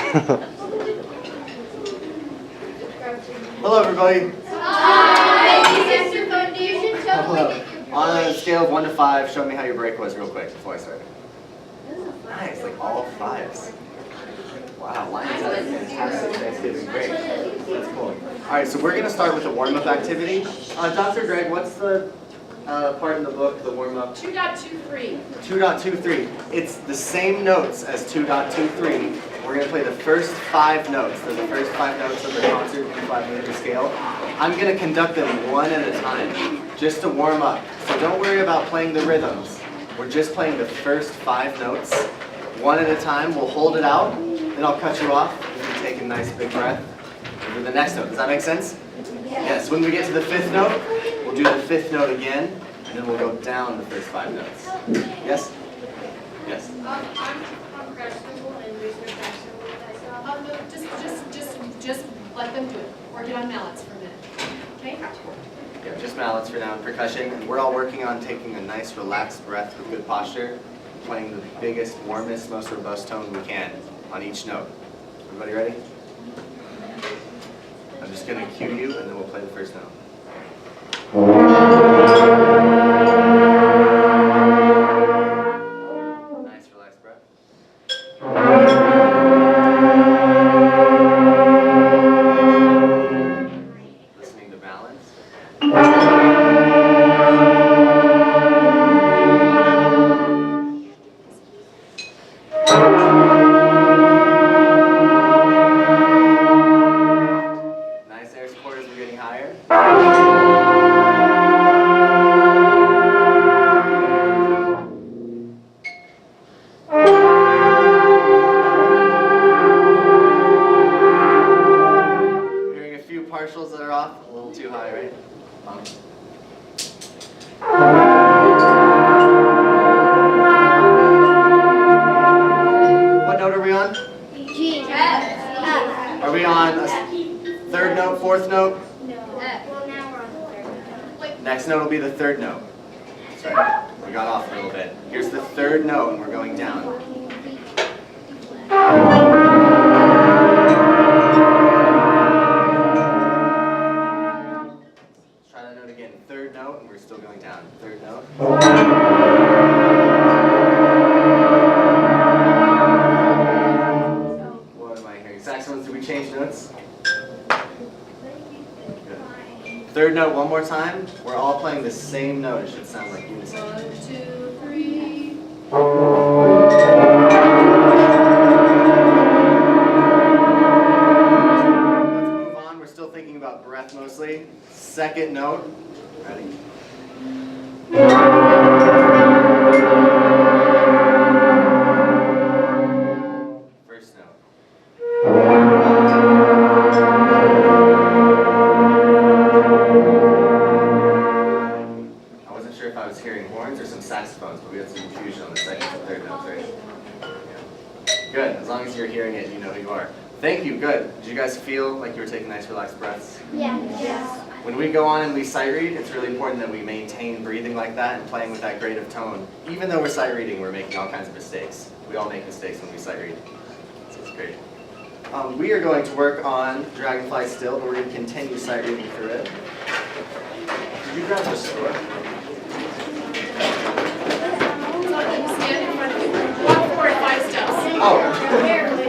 Hello, everybody. Hi, Mr. Foundation. Hello. On a scale of 1 to 5, show me how your break was real quick before I start. Nice, like all 5s. Wow, Lions had a fantastic Thanksgiving break. That's cool. All right, so we're going to start with a warm-up activity. Dr. Greg, what's the part in the book, the warm-up? 2.23. 2.23. It's the same notes as 2.23. We're going to play the first 5 notes. They're the first 5 notes of the concert in 5-meter scale. I'm going to conduct them one at a time, just to warm up. So don't worry about playing the rhythms. We're just playing the first 5 notes, one at a time. We'll hold it out, then I'll cut you off. You can take a nice big breath over the next note. Does that make sense? Yes. When we get to the 5th note, we'll do the 5th note again, and then we'll go down the first 5 notes. Yes? Yes? I'm questionable and research just let them do it. Or get on mallets for a minute. Okay? Yeah, just mallets for now and percussion. And we're all working on taking a nice relaxed breath with good posture, playing the biggest, warmest, most robust tone we can on each note. Everybody ready? I'm just going to cue you, and then we'll play the first note. Nice, relaxed breath. Listening to balance. Nice air support as we're getting higher. Hearing a few partials that are off, a little too high, right? What note are we on? G. F. Are we on a 3rd note, 4th note? No. Well, now we're on the 3rd. Wait. Next note will be the 3rd note. Sorry, we got off a little bit. Here's the 3rd note, and we're going down. Let's try that note again. 3rd note, and we're still going down. 3rd note. What am I hearing? Saxophones, did we change notes? Good. 3rd note one more time. We're all playing the same note. It should sound like unison. 1, 2, 3. Let's move on. We're still thinking about breath mostly. 2nd note. Ready? First note. I wasn't sure if I was hearing horns or some saxophones, but we had some confusion on the 2nd and 3rd notes, right? Yeah. Good. As long as you're hearing it, you know who you are. Thank you. Good. Did you guys feel like you were taking nice, relaxed breaths? Yes. When we go on and we sight read, it's really important that we maintain breathing like that and playing with that grade of tone. Even though we're sight reading, we're making all kinds of mistakes. We all make mistakes when we sight read. So it's great. We are going to work on Dragonfly still, but we're going to continue sight reading through it. Did you grab the store? Stand in front of you. Walk forward 5 steps. Oh. Barely.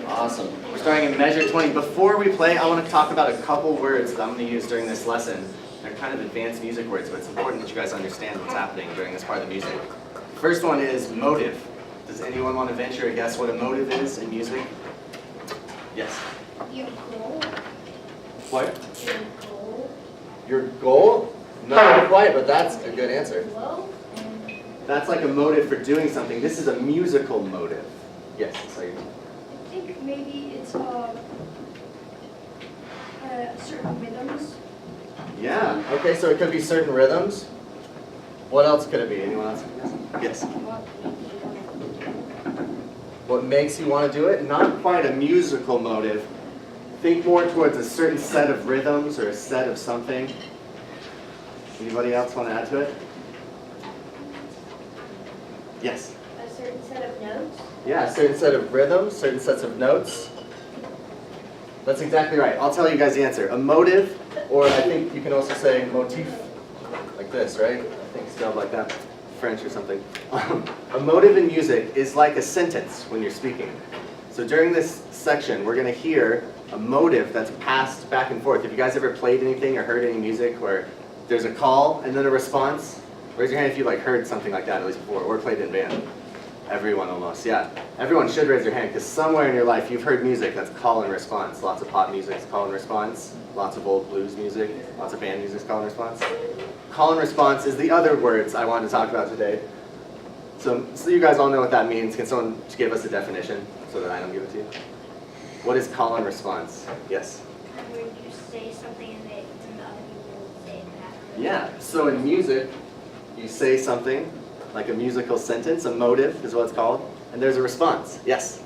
Awesome. We're starting in measure 20. Before we play, I want to talk about a couple words that I'm going to use during this lesson. They're kind of advanced music words, but it's important that you guys understand what's happening during this part of the music. First one is motive. Does anyone want to venture a guess what a motive is in music? Yes. Your goal. What? Your goal. Your goal? Not quite, but that's a good answer. Flow. That's like a motive for doing something. This is a musical motive. Yes, so you I think maybe it's certain rhythms. Yeah. Okay, so it could be certain rhythms. What else could it be? Anyone else? Yes. What makes you want to do it? Not quite a musical motive. Think more towards a certain set of rhythms or a set of something. Anybody else want to add to it? Yes. A certain set of notes? Yeah, a certain set of rhythms, certain sets of notes. That's exactly right. I'll tell you guys the answer. A motive, or I think you can also say motif, like this, right? I think it's spelled like that, French or something. A motive in music is like a sentence when you're speaking. So during this section, we're going to hear a motive that's passed back and forth. Have you guys ever played anything or heard any music where there's a call and then a response? Raise your hand if you heard something like that at least before, or played in band. Everyone almost, yeah. Everyone should raise their hand because somewhere in your life you've heard music that's call and response. Lots of pop music is call and response. Lots of old blues music. Lots of band music is call and response. Call and response is the other words I wanted to talk about today. So you guys all know what that means. Can someone just give us a definition so that I don't give it to you? What is call and response? Yes? Where you say something and the other people say it back. Yeah, so in music, you say something, like a musical sentence, a motive is what it's called, and there's a response. Yes?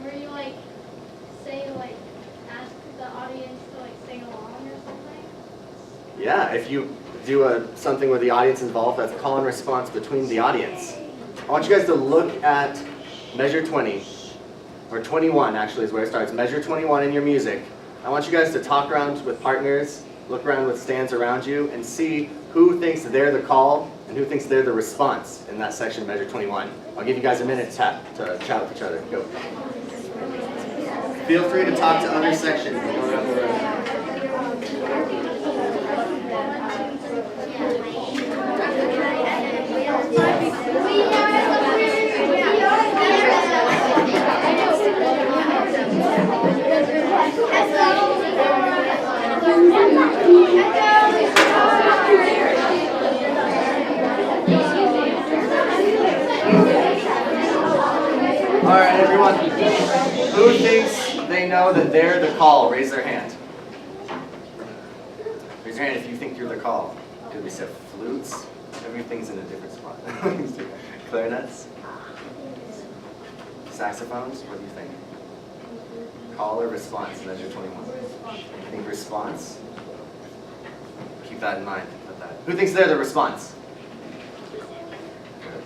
Where you ask the audience to sing along or something? Yeah, if you do something where the audience is involved, that's call and response between the audience. I want you guys to look at measure 20, or 21 actually is where it starts. Measure 21 in your music. I want you guys to talk around with partners, look around with stands around you, and see who thinks they're the call and who thinks they're the response in that section, measure 21. I'll give you guys a minute to chat with each other. Go. Feel free to talk to other sections. All right, everyone. Who thinks they know that they're the call? Raise their hand. Raise your hand if you think you're the call. We said flutes. Everything's in a different spot. Clarinets. Saxophones. What do you think? Call or response? Measure 21. I think response. Keep that in mind. Put that. Who thinks they're the response? Good.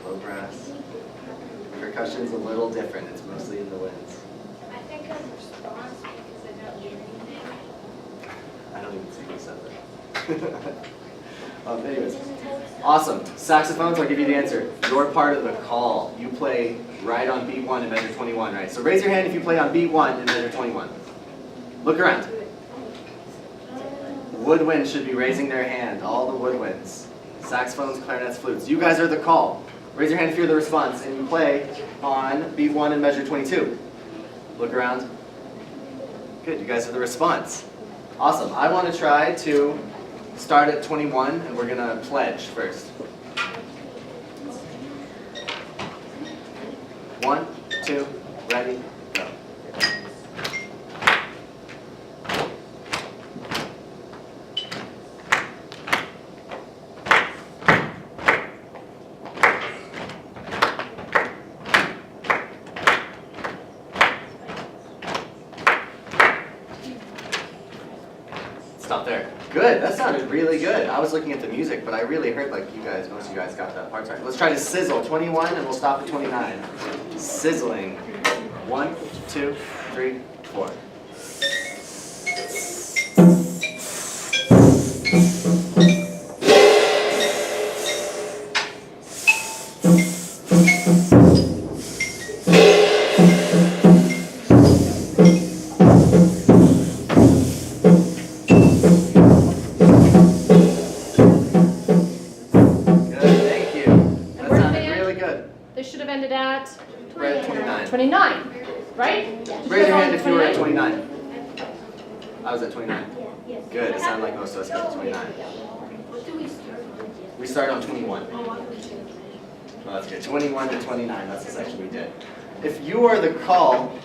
Low brass. Percussion's a little different. It's mostly in the winds. I think of response because I don't hear anything. I don't even see who said that. Anyways, awesome. Saxophones, I'll give you the answer. You're part of the call. You play right on beat 1 and measure 21, right? So raise your hand if you play on beat 1 and measure 21. Look around. Woodwinds should be raising their hand. All the woodwinds. Saxophones, clarinets, flutes. You guys are the call. Raise your hand if you're the response and you play on beat 1 and measure 22. Look around. Good, you guys are the response. Awesome. I want to try to start at 21 and we're going to pledge first. 1, 2, ready, go. Stop there. Good, that sounded really good. I was looking at the music, but I really heard most of you guys got that part right. Let's try to sizzle 21 and we'll stop at 29. Sizzling. 1, 2, 3, 4. They should have ended at We're at 29. 29, right? Raise your hand if you were at 29. I was at 29. Good, it sounded like most of us got to 29. We started on 21. Well, that's good. 21 to 29, that's the section we did. If you are the call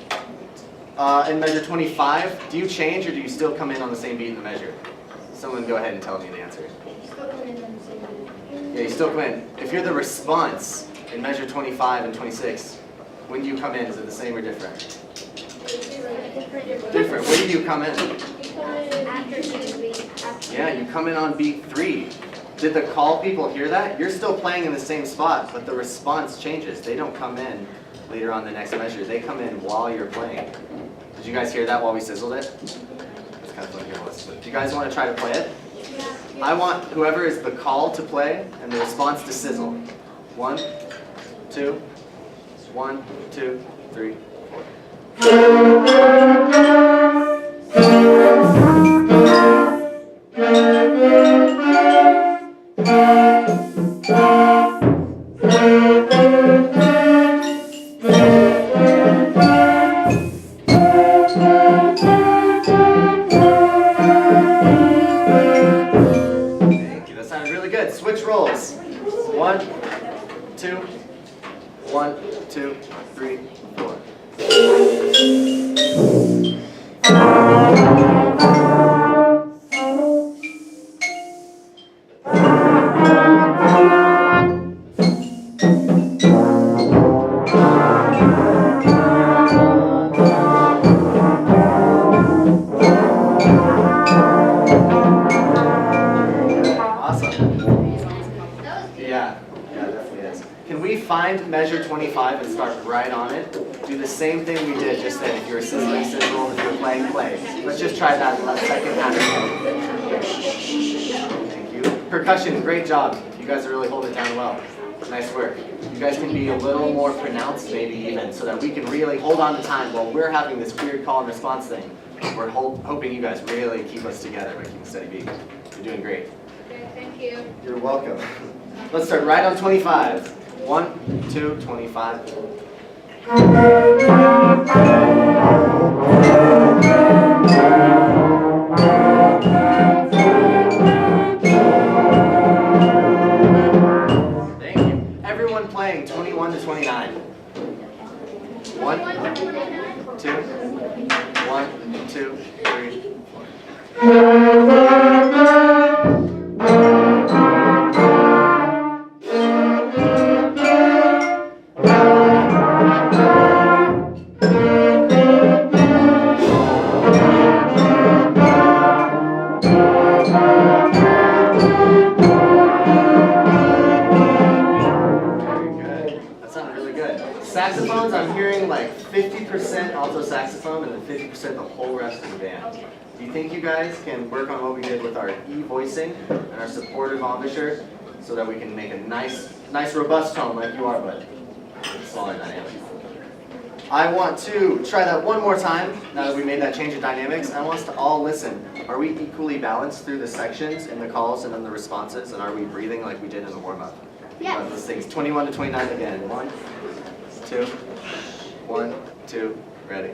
in measure 25, do you change or do you still come in on the same beat in the measure? Someone go ahead and tell me the answer. Yeah, you still come in. If you're the response in measure 25 and 26, when do you come in? Is it the same or different? Different. When do you come in? Yeah, you come in on beat 3. Did the call people hear that? You're still playing in the same spot, but the response changes. They don't come in later on the next measure. They come in while you're playing. Did you guys hear that while we sizzled it? It's kind of fun here. Do you guys want to try to play it? I want whoever is the call to play and the response to sizzle. 1, 2, 1, 2, 3, 4. Switch roles. 1, 2, 1, 2, 3, 4. Find measure 25 and start right on it. Do the same thing we did just then. If you were sizzling, sizzle. If you were playing, play. Let's just try that second half. Thank you. Percussion, great job. You guys are really holding it down well. Nice work. You guys can be a little more pronounced maybe even so that we can really hold on to time while we're having this weird call and response thing. We're hoping you guys really keep us together by keeping a steady beat. You're doing great. Okay, thank you. You're welcome. Let's start right on 25. 1, 2, 25. Thank you. Everyone playing 21 to 29. 1, 2, 1, 2, 3, 4. Saxophones, I'm hearing like 50% alto saxophone and then 50% the whole rest of the band. Do you think you guys can work on what we did with our e-voicing and our supportive embouchure so that we can make a nice robust tone like you are, but smaller dynamic? I want to try that one more time now that we made that change in dynamics. I want us to all listen. Are we equally balanced through the sections in the calls and then the responses? And are we breathing like we did in the warm-up? Yes. Those things. 21 to 29 again. 1, 2, 1, 2, ready.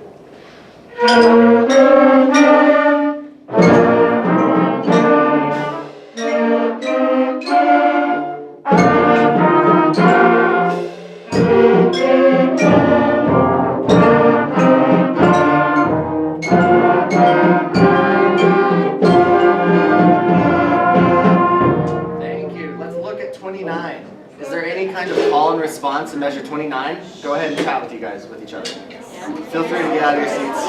Thank you. Let's look at 29. Is there any kind of call and response in measure 29? Go ahead and chat with you guys, with each other. Feel free to get out of your seats.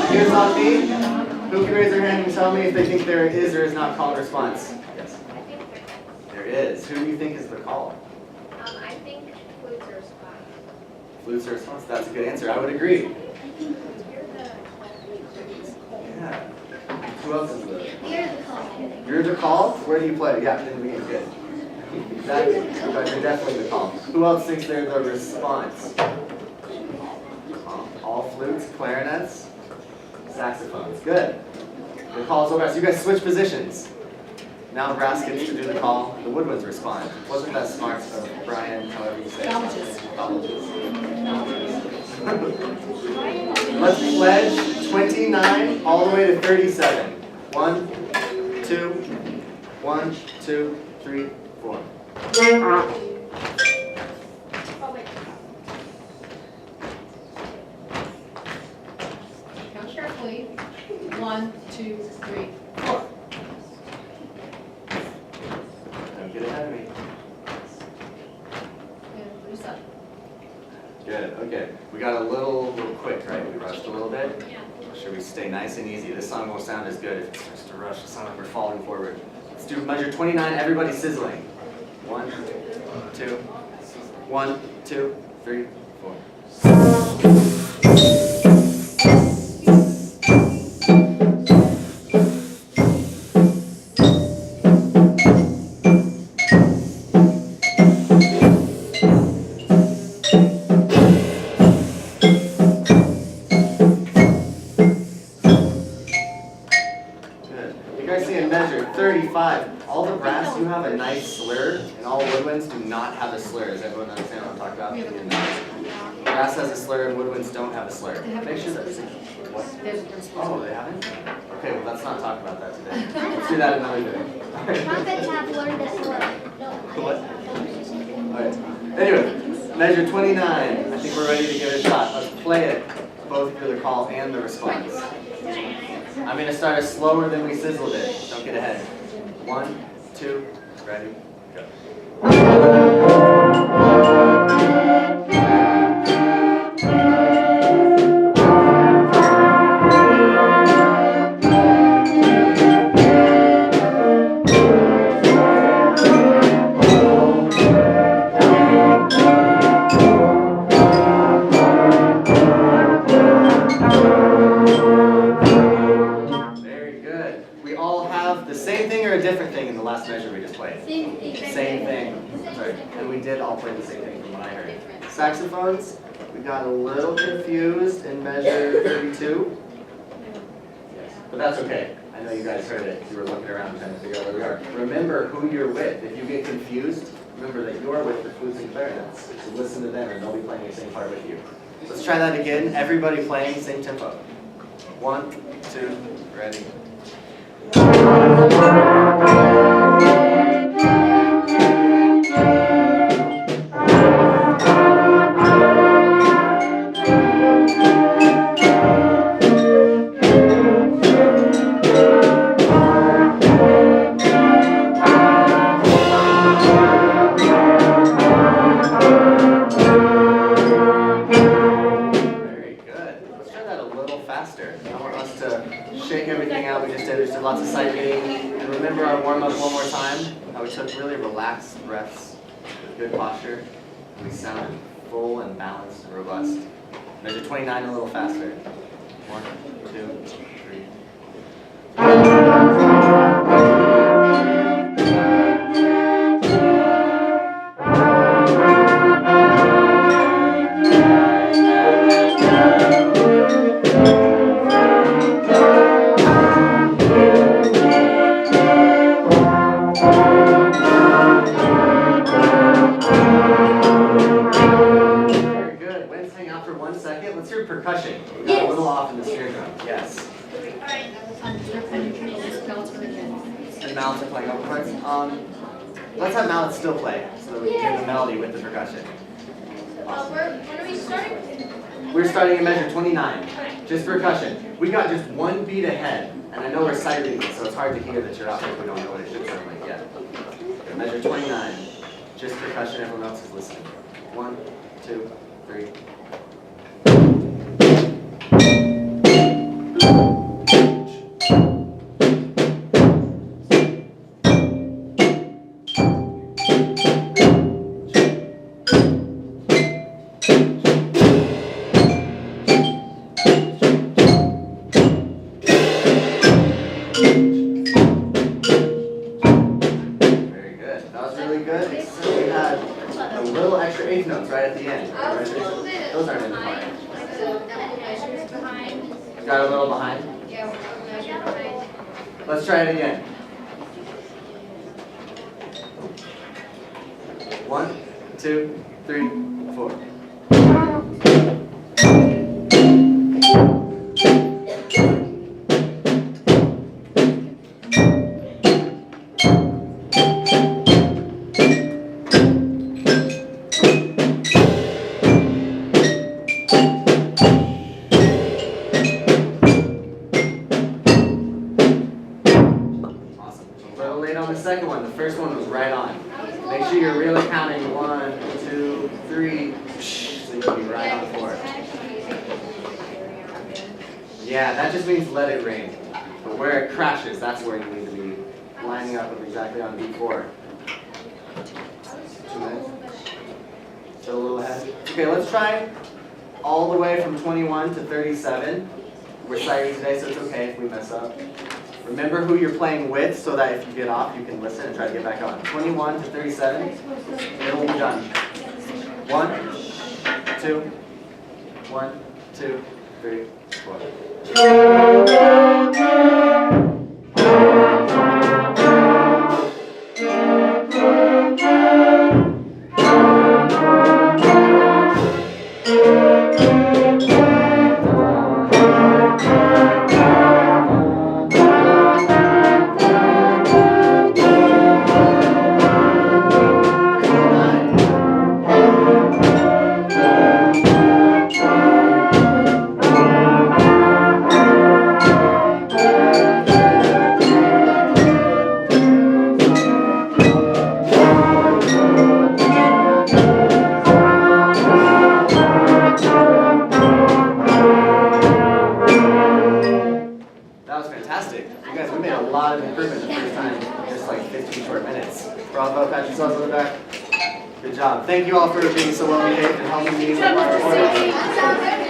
Here's on me. Who can raise their hand and tell me if they think there is or is not call and response? Yes. There is. Who do you think is the call? I think flutes are response. Flutes or response? That's a good answer. I would agree. Yeah. Who else is the? You're the call. You're the call? Where do you play? Yeah, in the beginning. Good. Exactly. You're definitely the call. Who else thinks they're the response? All flutes, clarinets, saxophones. Good. The call's over. So you guys switch positions. Now brass gets to do the call, the woodwinds respond. Wasn't that smart of Brian, however you say it? Colleges. Let's pledge 29 all the way to 37. 1, 2, 1, 2, 3, 4. Count carefully. 1, 2, 3, 4. Don't get ahead of me. And loose up. Good, okay. We got a little quick, right? We rushed a little bit. Yeah. Should we stay nice and easy? This song won't sound as good if it starts to rush. It sounds like we're falling forward. Let's do measure 29, everybody sizzling. 1, 2, 1, 2, 3, 4. Good. You guys see in measure 35, all the brass do have a nice slur, and all woodwinds do not have a slur. Does everyone understand what I'm talking about? We have a You do not. Brass has a slur and woodwinds don't have a slur. They have Make sure that. There's a principle. Oh, they haven't? Okay, well let's not talk about that today. Let's do that another day. Not that you have learned this word. What? Alright. Anyway, measure 29. I think we're ready to give it a shot. Let's play it, both for the call and the response. I'm going to start it slower than we sizzled it. Don't get ahead. 1, 2, ready, go. Very good. We all have the same thing or a different thing in the last measure we just played? Same thing. Same thing. Sorry. And we did all play the same thing from what I heard. Saxophones, we got a little confused in measure 32. But that's okay. I know you guys heard it. You were looking around trying to figure out where we are. Remember who you're with. If you get confused, remember that you're with the flutes and clarinets. So listen to them and they'll be playing the same part with you. Let's try that again. Everybody playing same tempo. 1, 2, ready. Very good. Let's try that a little faster. I want us to shake everything out we just did. We just did lots of sight reading. And remember our warm-up one more time? How we took really relaxed breaths with good posture. And we sounded full and balanced and robust. Measure 29 a little faster. 1, 2, 3. Very good. Winds hang out for 1 second. Let's hear percussion. We got a little off in the snare drum. Yes. And just belts for the kids. And mallets are playing open parts. Let's have mallets still play so that we can hear the melody with the percussion. Awesome. When are we starting? We're starting at measure 29. Just percussion. We got just one beat ahead. And I know we're sight reading, so it's hard to hear that you're up if we don't know what it should sound like yet. Okay, measure 29. Just percussion, everyone else is listening. 1, 2, 3. Very good. That was really good. Except we had a little extra eighth notes right at the end. Those aren't in the part. Got a little behind. Let's try it again. 1, 2, 3, 4. Awesome. A little late on the second one. The first one was right on. Make sure you're really counting 1, 2, 3, so you can be right on 4. Yeah, that just means let it rain. But where it crashes, that's where you need to be lining up with exactly on B4. 2 minutes. Still a little ahead. Okay, let's try all the way from 21 to 37. We're sighting today, so it's okay if we mess up. Remember who you're playing with so that if you get off, you can listen and try to get back on. 21 to 37, it will be done. 1, 2, 1, 2, 3, 4. That was fantastic. You guys, we made a lot of improvement the first time, just like 15 short minutes. Bravo, pat yourselves on the back. Good job. Thank you all for being so well behaved and helping me with my recording.